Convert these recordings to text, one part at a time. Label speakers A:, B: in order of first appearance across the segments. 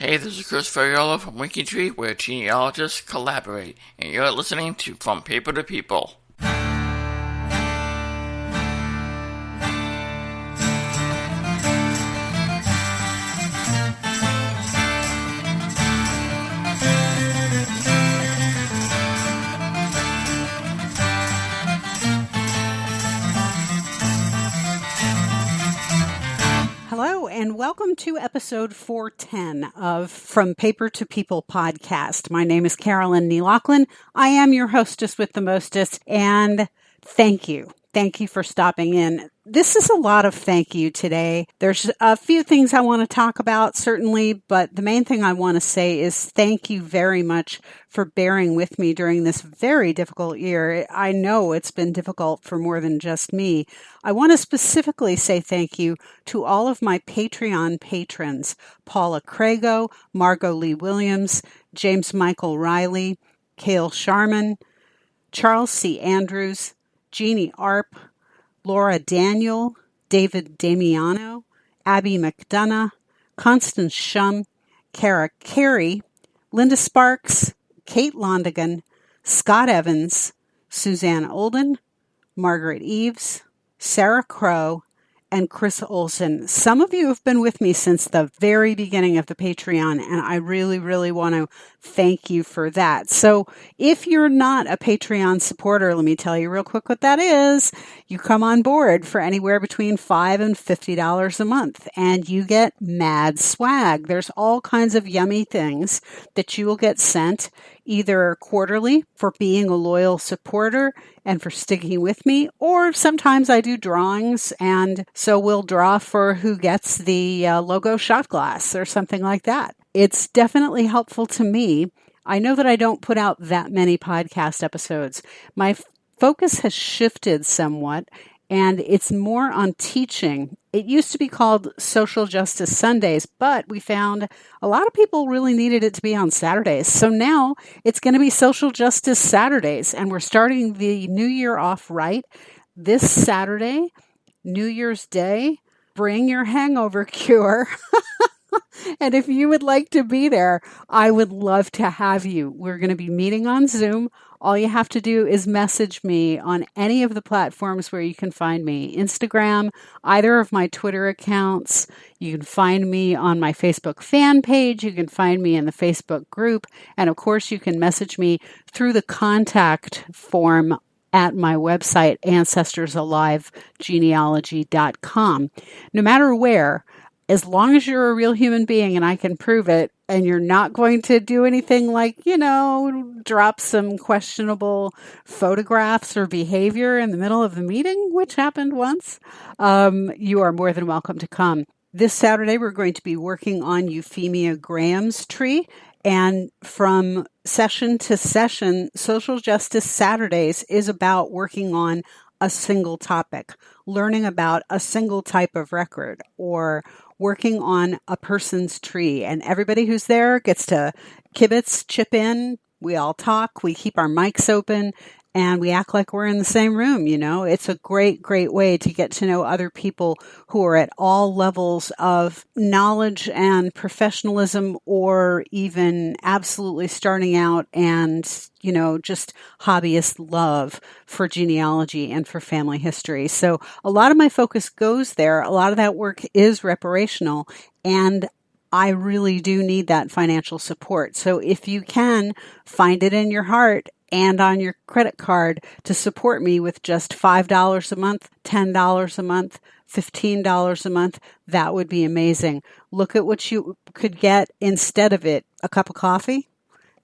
A: Hey, this is Chris Ferriolo from WikiTree, where genealogists collaborate, and you're listening to From Paper to People.
B: Hello, and welcome to episode 410 of From Paper to People podcast. My name is Carolyn Neelachlan. I am your hostess with the mostest, and thank you. Thank you for stopping in. This is a lot of thank you today. There's a few things I want to talk about, certainly, but the main thing I want to say is thank you very much for bearing with me during this very difficult year. I know it's been difficult for more than just me. I want to specifically say thank you to all of my Patreon patrons, Paula Crago, Margot Lee Williams, James Michael Riley, Cale Sharman, Charles C. Andrews, Jeannie Arp, Laura Daniel, David Damiano, Abby McDonough, Constance Shum, Kara Carey, Linda Sparks, Kate Londigan, Scott Evans, Suzanne Olden, Margaret Eves, Sarah Crow, and Chris Olson. Some of you have been with me since the very beginning of the Patreon, and I really, really want to thank you for that. So if you're not a Patreon supporter, let me tell you real quick what that is. You come on board for anywhere between $5 and $50 a month, and you get mad swag. There's all kinds of yummy things that you will get sent either quarterly for being a loyal supporter and for sticking with me, or sometimes I do drawings, and so we'll draw for who gets the logo shot glass or something like that. It's definitely helpful to me. I know that I don't put out that many podcast episodes. My focus has shifted somewhat, and it's more on teaching. It used to be called Social Justice Sundays, but we found a lot of people really needed it to be on Saturdays. So now it's going to be Social Justice Saturdays, and we're starting the new year off right. This Saturday, New Year's Day, bring your hangover cure. And if you would like to be there, I would love to have you. We're going to be meeting on Zoom. All you have to do is message me on any of the platforms where you can find me. Instagram, either of my Twitter accounts. You can find me on my Facebook fan page. You can find me in the Facebook group. And of course, you can message me through the contact form at my website, AncestersAliveGenealogy.com. No matter where, as long as you're a real human being and I can prove it, and you're not going to do anything like, drop some questionable photographs or behavior in the middle of the meeting, which happened once, you are more than welcome to come. This Saturday, we're going to be working on Euphemia Graham's tree. And from session to session, Social Justice Saturdays is about working on a single topic, learning about a single type of record, or working on a person's tree. And everybody who's there gets to kibitz, chip in. We all talk. We keep our mics open. And we act like we're in the same room, It's a great, great way to get to know other people who are at all levels of knowledge and professionalism, or even absolutely starting out and, just hobbyist love for genealogy and for family history. So a lot of my focus goes there. A lot of that work is reparational, and I really do need that financial support. So if you can find it in your heart and on your credit card to support me with just $5 a month, $10 a month, $15 a month, that would be amazing. Look at what you could get instead of it. A cup of coffee?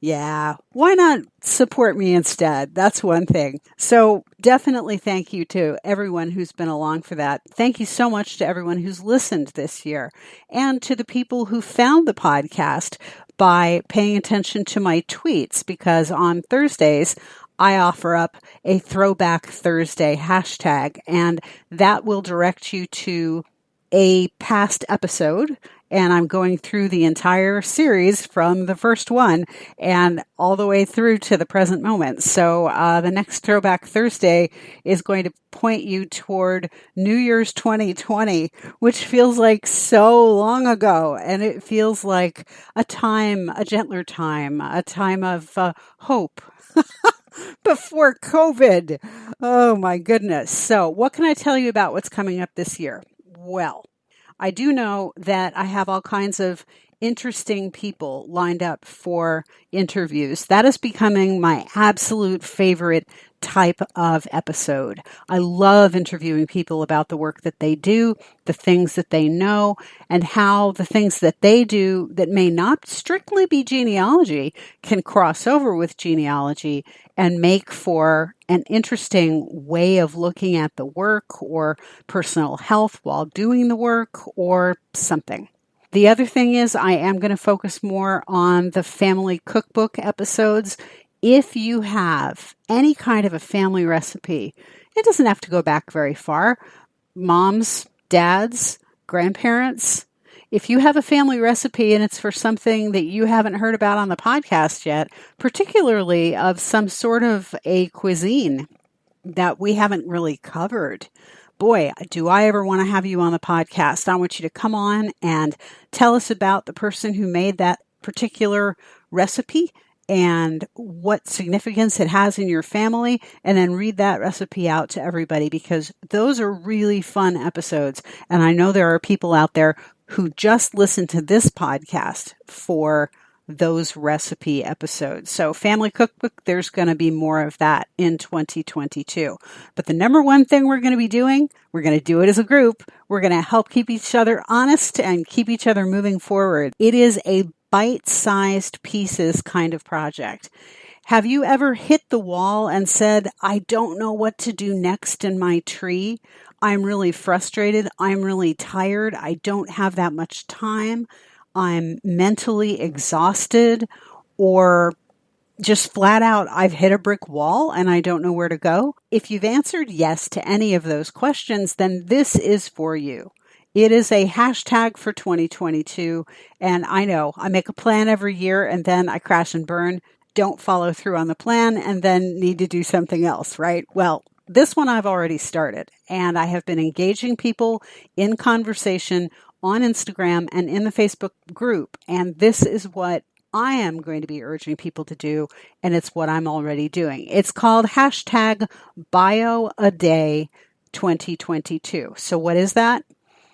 B: Yeah, why not support me instead? That's one thing. So definitely thank you to everyone who's been along for that. Thank you so much to everyone who's listened this year, and to the people who found the podcast by paying attention to my tweets, because on Thursdays, I offer up a Throwback Thursday hashtag, and that will direct you to a past episode And I'm going through the entire series from the first one and all the way through to the present moment. So the next Throwback Thursday is going to point you toward New Year's 2020, which feels like so long ago. And it feels like a gentler time, a time of hope. Before COVID. Oh my goodness. So what can I tell you about what's coming up this year? Well, I do know that I have all kinds of interesting people lined up for interviews. That is becoming my absolute favorite type of episode. I love interviewing people about the work that they do, the things that they know, and how the things that they do that may not strictly be genealogy can cross over with genealogy and make for an interesting way of looking at the work or personal health while doing the work or something. The other thing is I am going to focus more on the family cookbook episodes. If you have any kind of a family recipe, it doesn't have to go back very far. Moms, dads, grandparents, if you have a family recipe and it's for something that you haven't heard about on the podcast yet, particularly of some sort of a cuisine that we haven't really covered, boy, do I ever want to have you on the podcast. I want you to come on and tell us about the person who made that particular recipe and what significance it has in your family, and then read that recipe out to everybody, because those are really fun episodes. And I know there are people out there who just listen to this podcast for those recipe episodes. So Family Cookbook, there's going to be more of that in 2022. But the number one thing we're going to be doing, we're going to do it as a group. We're going to help keep each other honest and keep each other moving forward. It is a bite-sized pieces kind of project. Have you ever hit the wall and said, I don't know what to do next in my tree? I'm really frustrated. I'm really tired. I don't have that much time. I'm mentally exhausted, or just flat out, I've hit a brick wall and I don't know where to go. If you've answered yes to any of those questions, then this is for you. It is a hashtag for 2022. And I know I make a plan every year and then I crash and burn, don't follow through on the plan, and then need to do something else, right? Well, this one I've already started, and I have been engaging people in conversation on Instagram and in the Facebook group. And this is what I am going to be urging people to do, and it's what I'm already doing. It's called hashtag BioAday 2022. So what is that?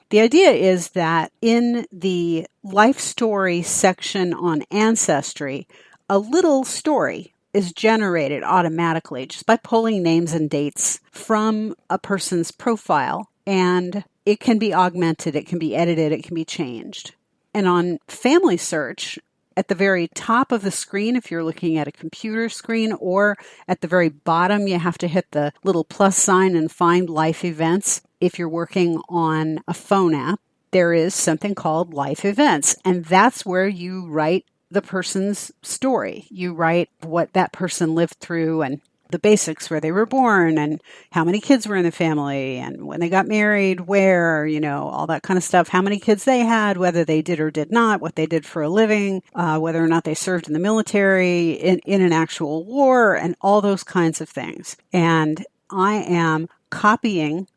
B: The idea is that in the life story section on Ancestry, a little story is generated automatically just by pulling names and dates from a person's profile, and it can be augmented, it can be edited, it can be changed. And on FamilySearch, at the very top of the screen, if you're looking at a computer screen, or at the very bottom, you have to hit the little plus sign and find life events. If you're working on a phone app, there is something called life events, and that's where you write the person's story. You write what that person lived through and the basics, where they were born and how many kids were in the family and when they got married, where, all that kind of stuff, how many kids they had, whether they did or did not, what they did for a living, whether or not they served in the military, in an actual war, and all those kinds of things. And I am copying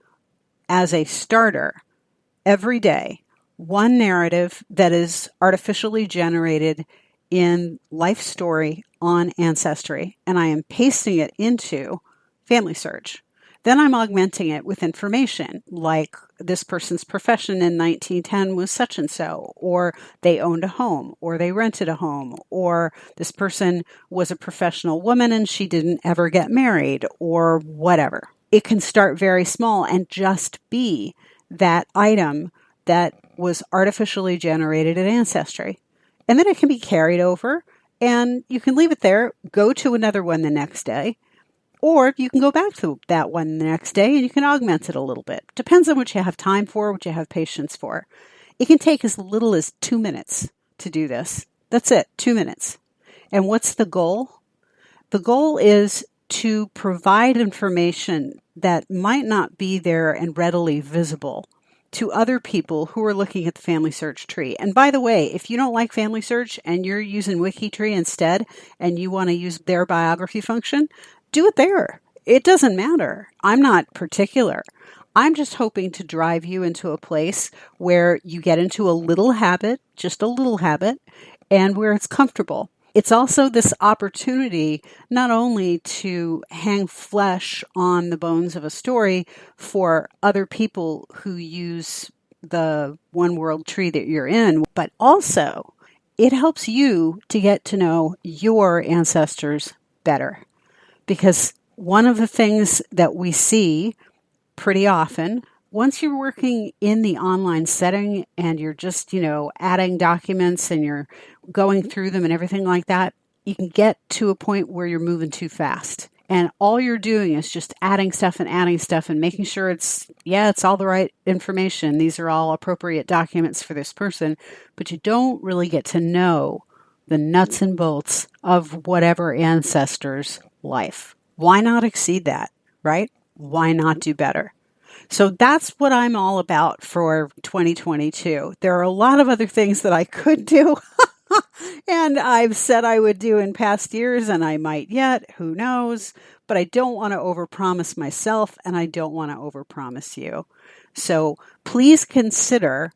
B: as a starter every day one narrative that is artificially generated in Life Story on Ancestry, and I am pasting it into FamilySearch. Then I'm augmenting it with information like this person's profession in 1910 was such and so, or they owned a home, or they rented a home, or this person was a professional woman and she didn't ever get married, or whatever. It can start very small and just be that item that was artificially generated in Ancestry. And then it can be carried over, and you can leave it there, go to another one the next day, or you can go back to that one the next day and you can augment it a little bit. Depends on what you have time for, what you have patience for. It can take as little as 2 minutes to do this. That's it, 2 minutes. And what's the goal? The goal is to provide information that might not be there and readily visible to other people who are looking at the Family Search tree. And by the way, if you don't like Family Search and you're using WikiTree instead and you want to use their biography function, do it there. It doesn't matter. I'm not particular. I'm just hoping to drive you into a place where you get into a little habit, just a little habit, and where it's comfortable. It's also this opportunity not only to hang flesh on the bones of a story for other people who use the one world tree that you're in, but also it helps you to get to know your ancestors better. Because one of the things that we see pretty often, once you're working in the online setting and you're just, adding documents and you're going through them and everything like that, you can get to a point where you're moving too fast. And all you're doing is just adding stuff and making sure it's all the right information. These are all appropriate documents for this person, but you don't really get to know the nuts and bolts of whatever ancestor's life. Why not exceed that, right? Why not do better? So that's what I'm all about for 2022. There are a lot of other things that I could do. And I've said I would do in past years, and I might yet, who knows, but I don't want to overpromise myself, and I don't want to overpromise you. So please consider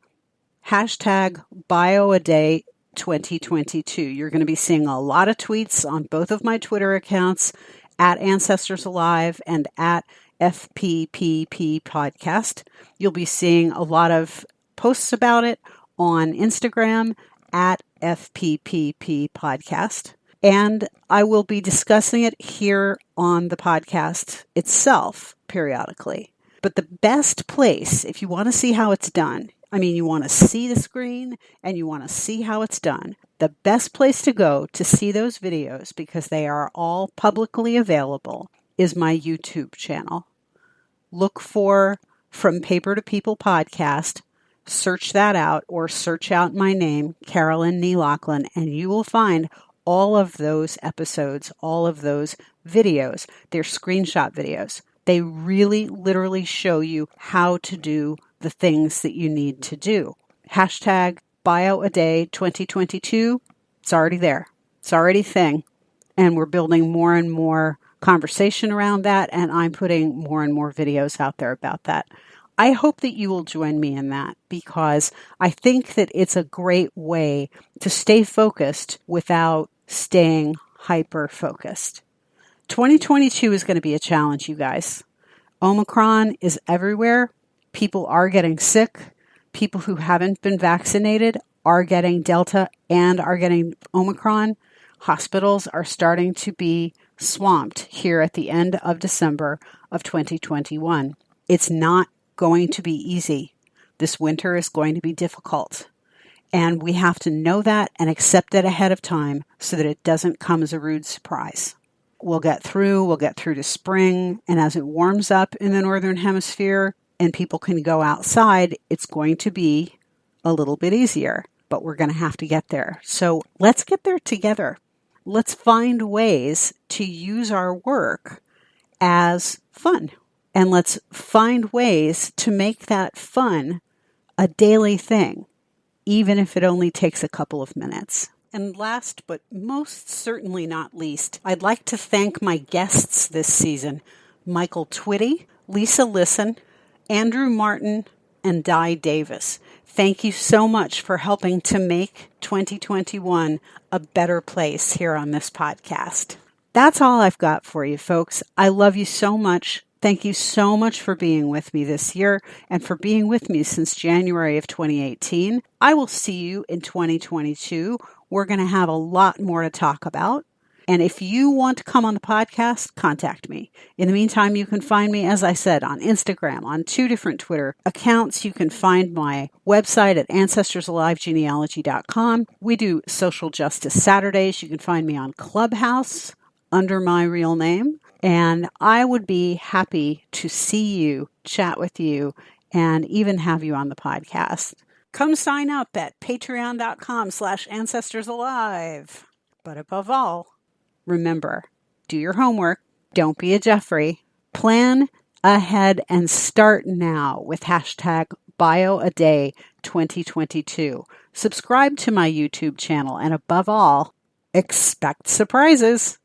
B: hashtag BioAday 2022. You're going to be seeing a lot of tweets on both of my Twitter accounts, at Ancestors Alive and at FPPP Podcast. You'll be seeing a lot of posts about it on Instagram at FPPP Podcast. And I will be discussing it here on the podcast itself periodically. But the best place, if you want to see how it's done, you want to see the screen and you want to see how it's done, the best place to go to see those videos, because they are all publicly available, is my YouTube channel. Look for From Paper to People podcast, search that out, or search out my name, Carolyn Nee Lachlan, and you will find all of those episodes, all of those videos. They're screenshot videos. They really literally show you how to do the things that you need to do. Hashtag BioAday 2022. It's already there. It's already a thing. And we're building more and more conversation around that, and I'm putting more and more videos out there about that. I hope that you will join me in that, because I think that it's a great way to stay focused without staying hyper-focused. 2022 is going to be a challenge, you guys. Omicron is everywhere. People are getting sick. People who haven't been vaccinated are getting Delta and are getting Omicron. Hospitals are starting to be swamped here at the end of December of 2021. It's not going to be easy. This winter is going to be difficult. And we have to know that and accept it ahead of time so that it doesn't come as a rude surprise. We'll get through to spring, and as it warms up in the Northern Hemisphere and people can go outside, it's going to be a little bit easier, but we're going to have to get there. So let's get there together. Let's find ways to use our work as fun, and let's find ways to make that fun a daily thing, even if it only takes a couple of minutes. And last but most certainly not least, I'd like to thank my guests this season, Michael Twitty, Lisa Lisson, Andrew Martin, and Di Davis. Thank you so much for helping to make 2021 a better place here on this podcast. That's all I've got for you, folks. I love you so much. Thank you so much for being with me this year and for being with me since January of 2018. I will see you in 2022. We're going to have a lot more to talk about. And if you want to come on the podcast, contact me. In the meantime, you can find me, as I said, on Instagram, on 2 different Twitter accounts. You can find my website at AncestorsAliveGenealogy.com. We do Social Justice Saturdays. You can find me on Clubhouse under my real name. And I would be happy to see you, chat with you, and even have you on the podcast. Come sign up at patreon.com/ancestorsalive. But above all, remember, do your homework. Don't be a Jeffrey. Plan ahead and start now with hashtag Bio a Day 2022. Subscribe to my YouTube channel, and above all, expect surprises.